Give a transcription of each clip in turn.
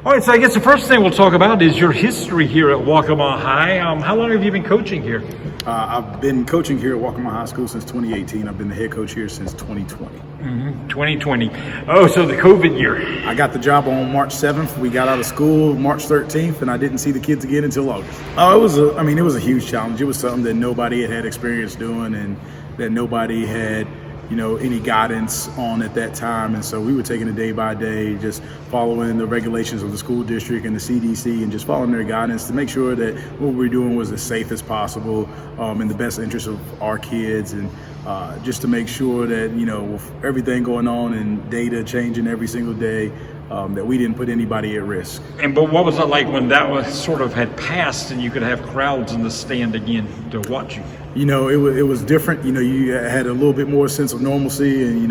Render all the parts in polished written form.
All right, so I guess the first thing we'll talk about is your history here at Waccamaw High. How long have you been coaching here? I've been coaching here at Waccamaw High School since 2018. I've been the head coach here since 2020. 2020. Oh, so the COVID year. I got the job on March 7th. We got out of school March 13th, and I didn't see the kids again until August. Oh, it was a huge challenge. It was something that nobody had experience doing, and that nobody had, any guidance on at that time. And so we were taking it day by day, just following the regulations of the school district and the CDC, and just following their guidance to make sure that what we were doing was as safe as possible, in the best interest of our kids, and just to make sure that, with everything going on and data changing every single day, that we didn't put anybody at risk. But what was it like when that was sort of had passed and you could have crowds in the stand again to watch you? It was different. You had a little bit more sense of normalcy, and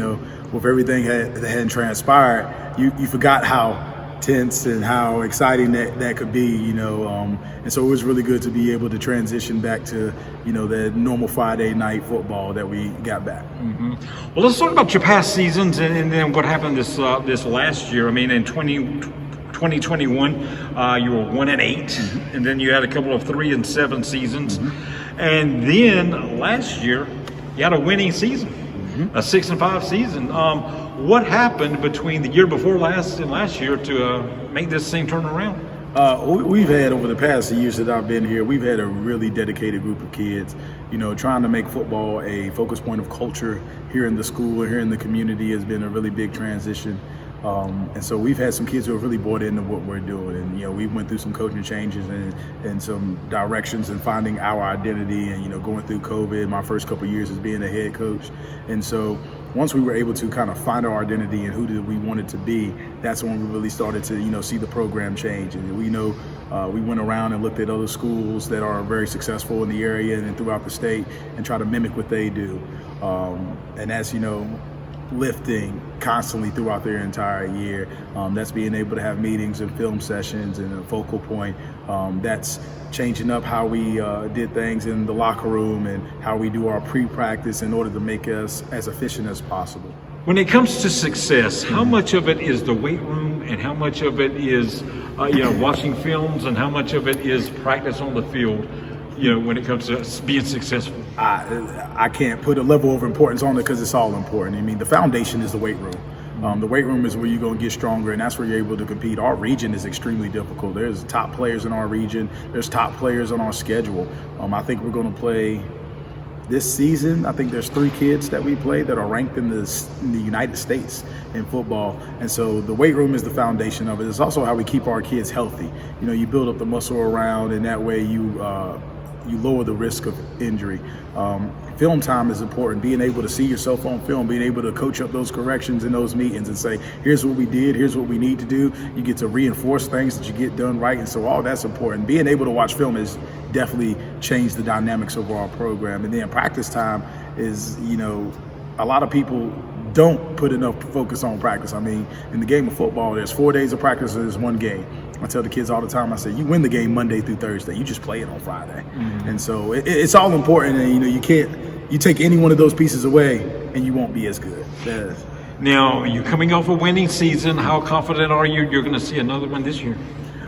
with everything that hadn't transpired, you forgot how tense and how exciting that could be, and so it was really good to be able to transition back to, the normal Friday night football that we got back. Mm-hmm. Well, let's talk about your past seasons and then what happened this last year. I mean, in 2021, you were 1-8, and then you had a couple of 3-7 seasons, and then last year you had a winning season, a 6-5 season. What happened between the year before last and last year to make this thing turn around? We've had, over the past years that I've been here, we've had a really dedicated group of kids, trying to make football a focus point of culture here in the school, here in the community has been a really big transition. And so we've had some kids who have really bought into what we're doing, and we went through some coaching changes and some directions and finding our identity, and going through COVID, my first couple of years as being a head coach. And so once we were able to kind of find our identity and who did we want it to be, that's when we really started to see the program change. And we went around and looked at other schools that are very successful in the area and throughout the state and try to mimic what they do. And that's lifting constantly throughout their entire year. That's being able to have meetings and film sessions and a focal point. That's changing up how we did things in the locker room and how we do our pre-practice in order to make us as efficient as possible. When it comes to success, how much of it is the weight room and how much of it is watching films, and how much of it is practice on the field? When it comes to being successful? I can't put a level of importance on it because it's all important. I mean, the foundation is the weight room. The weight room is where you're going to get stronger, and that's where you're able to compete. Our region is extremely difficult. There's top players in our region. There's top players on our schedule. I think we're going to play this season. I think there's 3 kids that we play that are ranked in the United States in football. And so the weight room is the foundation of it. It's also how we keep our kids healthy. You build up the muscle around, and that way you lower the risk of injury. Film time is important. Being able to see yourself on film, being able to coach up those corrections in those meetings and say, here's what we did, here's what we need to do. You get to reinforce things that you get done right. And so all that's important. Being able to watch film has definitely changed the dynamics of our program. And then practice time is, a lot of people don't put enough focus on practice. I mean, in the game of football, there's 4 days of practice, there's 1 game. I tell the kids all the time, I say, you win the game Monday through Thursday, you just play it on Friday. And so it's all important, and you take any one of those pieces away and you won't be as good. Now, you're coming off a winning season. How confident are you you're going to see another one this year?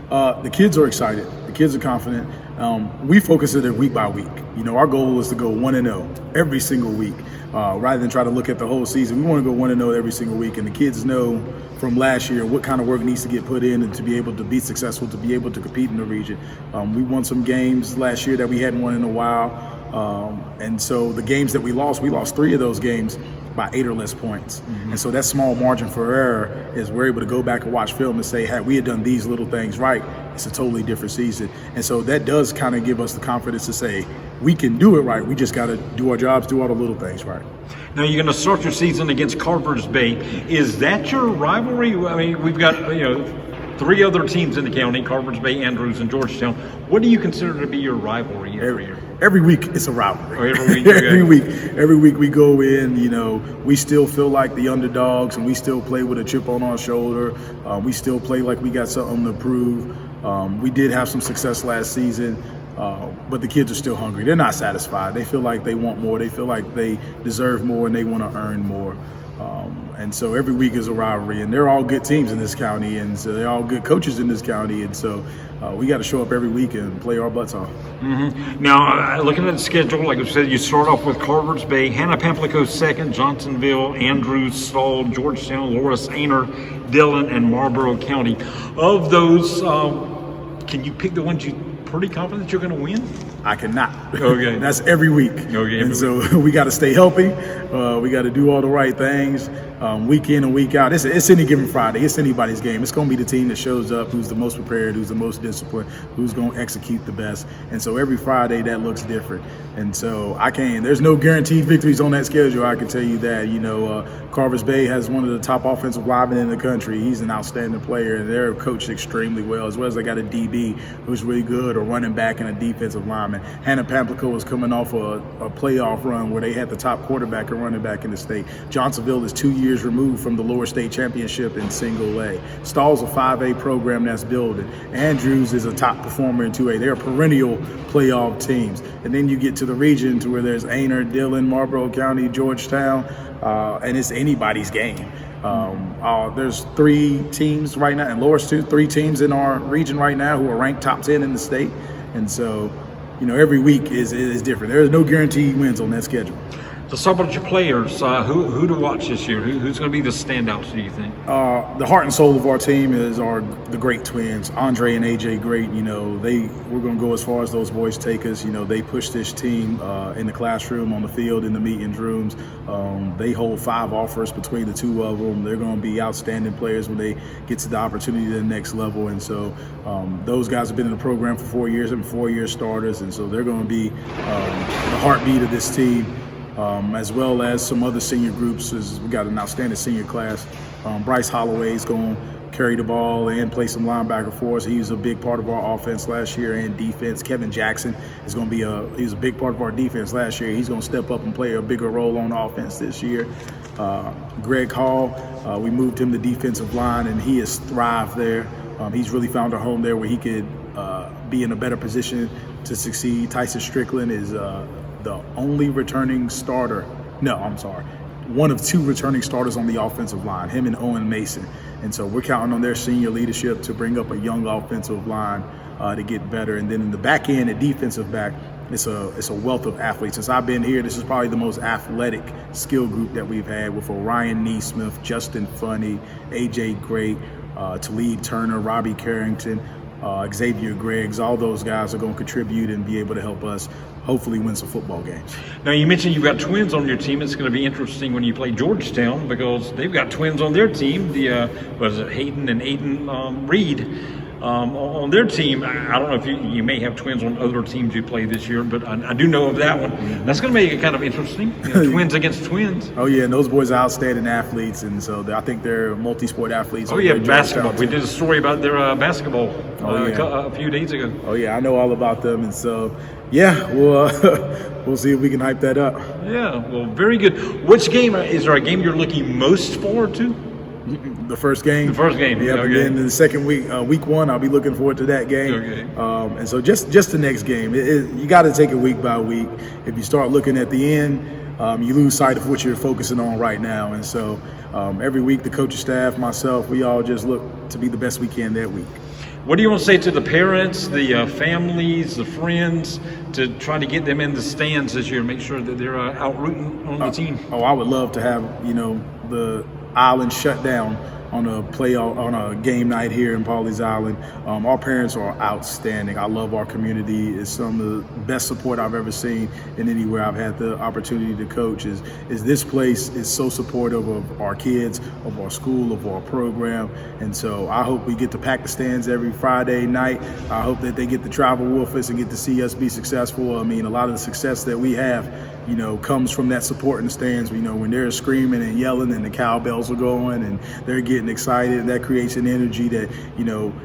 The kids are excited. The kids are confident. We focus it week by week. Our goal is to go 1-0 every single week, rather than try to look at the whole season. We want to go 1-0 every single week, and the kids know from last year what kind of work needs to get put in and to be able to be successful, to be able to compete in the region. We won some games last year that we hadn't won in a while, and so the games that we lost 3 of those games by 8 or less points. And so that small margin for error is we're able to go back and watch film and say, had we had done these little things right, it's a totally different season. And so that does kind of give us the confidence to say, we can do it right. We just got to do our jobs, do all the little things right. Now you're going to start your season against Carvers Bay. Is that your rivalry? I mean, we've got, 3 other teams in the county, Carvers Bay, Andrews, and Georgetown. What do you consider to be your rivalry every year? Every week it's a rivalry. Oh, every week, okay. every week we go in, we still feel like the underdogs, and we still play with a chip on our shoulder. We still play like we got something to prove. We did have some success last season, but the kids are still hungry. They're not satisfied. They feel like they want more. They feel like they deserve more, and they want to earn more. And so every week is a rivalry, and they're all good teams in this county, and so they're all good coaches in this county, and so we got to show up every week and play our butts off. Now, looking at the schedule, like I said, you start off with Carvers Bay, Hannah Pamplico second, Johnsonville, Andrews, Stall, Georgetown, Loris, Ainer, Dillon, and Marlboro County. Of those, can you pick the ones you're pretty confident you're going to win? I cannot. Okay. That's every week. Okay. And so we got to stay healthy. We got to do all the right things week in and week out. It's any given Friday. It's anybody's game. It's going to be the team that shows up, who's the most prepared, who's the most disciplined, who's going to execute the best. And so every Friday that looks different. And so there's no guaranteed victories on that schedule. I can tell you that. Carvers Bay has one of the top offensive linemen in the country. He's an outstanding player, and they're coached extremely well, as well as they got a DB who's really good, a running back, and a defensive lineman. Hannah Pamplico was coming off a playoff run where they had the top quarterback and running back in the state. Johnsonville is 2 years removed from the lower state championship in single A. Stall's a 5A program that's building. Andrews is a top performer in 2A. They're perennial playoff teams. And then you get to the region to where there's Ainer, Dillon, Marlboro County, Georgetown, and it's anybody's game. There's 3 teams right now, and Loris too, 3 teams in our region right now who are ranked top 10 in the state. And so, every week is different. There is no guaranteed wins on that schedule. So, talk about your players. Who to watch this year? Who's going to be the standouts, do you think? The heart and soul of our team is the great twins, Amondre and AJ Great. We're going to go as far as those boys take us. They push this team in the classroom, on the field, in the meetings rooms. They hold 5 offers between the 2 of them. They're going to be outstanding players when they get to the opportunity to the next level. And so those guys have been in the program for 4 years and 4-year starters. And so they're going to be the heartbeat of this team. As well as some other senior groups. We got an outstanding senior class. Bryce Holloway is going to carry the ball and play some linebacker for us. He was a big part of our offense last year and defense. Kevin Jackson is going to be he was a big part of our defense last year. He's going to step up and play a bigger role on offense this year. Greg Hall, we moved him to defensive line, and he has thrived there. He's really found a home there where he could be in a better position to succeed. Tyson Strickland is the only returning starter. No, I'm sorry. One of 2 returning starters on the offensive line, him and Owen Mason. And so we're counting on their senior leadership to bring up a young offensive line to get better. And then in the back end, at defensive back, it's a wealth of athletes. Since I've been here, this is probably the most athletic skill group that we've had, with Orion Neesmith, Justin Funny, AJ Great, Talib Turner, Robbie Carrington, Xavier Greggs. All those guys are going to contribute and be able to help us hopefully win some football games. Now, you mentioned you've got twins on your team. It's going to be interesting when you play Georgetown, because they've got twins on their team. Hayden and Aiden Reed on their team. I don't know if you may have twins on other teams you play this year, but I do know of that one. That's going to make it kind of interesting. Twins against twins. Oh, yeah, and those boys are outstanding athletes, and so I think they're multi-sport athletes. Oh, yeah, basketball. We did a story about their basketball a few days ago. Oh, yeah, I know all about them, and so, yeah, we'll see if we can hype that up. Yeah, well, very good. Which game, is there a game you're looking most forward to? The first game. The first game. Yeah, okay. And then the second week, week 1, I'll be looking forward to that game. Okay. And so just the next game. You got to take it week by week. If you start looking at the end, you lose sight of what you're focusing on right now. And so every week, the coaching staff, myself, we all just look to be the best we can that week. What do you want to say to the parents, the families, the friends, to try to get them in the stands this year, make sure that they're out rooting on the team? I would love to have, the island shut down on a game night here in Pawleys Island. Our parents are outstanding. I love our community. It's some of the best support I've ever seen in anywhere I've had the opportunity to coach. Is this place is so supportive of our kids, of our school, of our program. And so I hope we get to pack the stands every Friday night. I hope that they get to travel with us and get to see us be successful. I mean, a lot of the success that we have, comes from that support in the stands. When they're screaming and yelling and the cowbells are going and they're getting excited, that creates an energy that,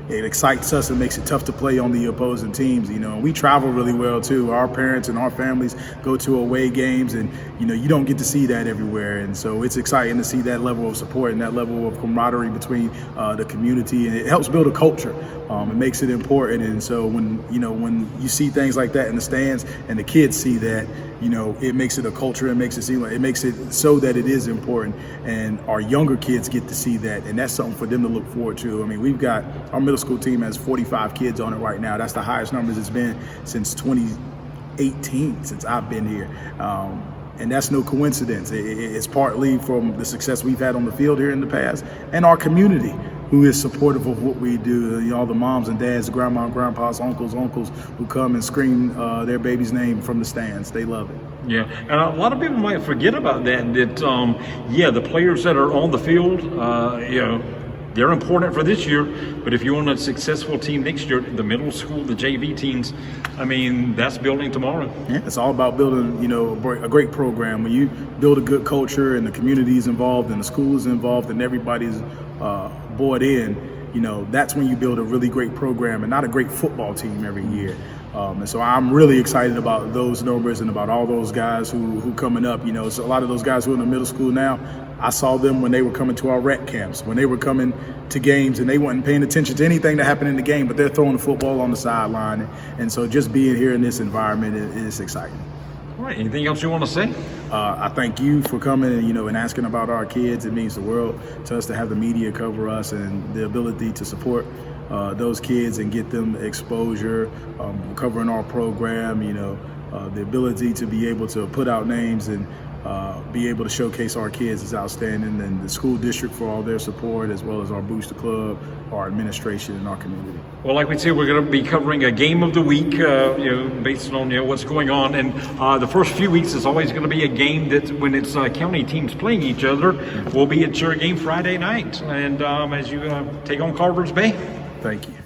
it excites us and makes it tough to play on the opposing teams. We travel really well too. Our parents and our families go to away games, and, you don't get to see that everywhere. And so it's exciting to see that level of support and that level of camaraderie between the community, and it helps build a culture It makes it important, and so when you see things like that in the stands, and the kids see that, it makes it a culture. It makes it so that it is important, and our younger kids get to see that, and that's something for them to look forward to. I mean, we've got our middle school team has 45 kids on it right now. That's the highest numbers it's been since 2018, since I've been here. And that's no coincidence. It's partly from the success we've had on the field here in the past, and our community, who is supportive of what we do. All the moms and dads, grandma and grandpas, uncles who come and scream their baby's name from the stands. They love it. Yeah, and a lot of people might forget about that. The players that are on the field, they're important for this year, but if you want a successful team next year, the middle school, the JV teams, I mean, that's building tomorrow. Yeah, it's all about building, a great program. When you build a good culture and the community is involved and the school is involved and everybody's bought in, that's when you build a really great program and not a great football team every year. And so I'm really excited about those numbers and about all those guys who coming up. So a lot of those guys who are in the middle school now, I saw them when they were coming to our rec camps, when they were coming to games, and they weren't paying attention to anything that happened in the game, but they're throwing the football on the sideline. And so just being here in this environment is exciting. All right. Anything else you want to say? I thank you for coming and asking about our kids. It means the world to us to have the media cover us, and the ability to support those kids and get them exposure, covering our program, the ability to be able to put out names and be able to showcase our kids is outstanding, and the school district for all their support, as well as our Booster Club, our administration, and our community. Well, like we said, we're going to be covering a game of the week, based on what's going on, and the first few weeks is always going to be a game that, when it's county teams playing each other, will be at your game Friday night, and as you take on Carver's Bay. Thank you.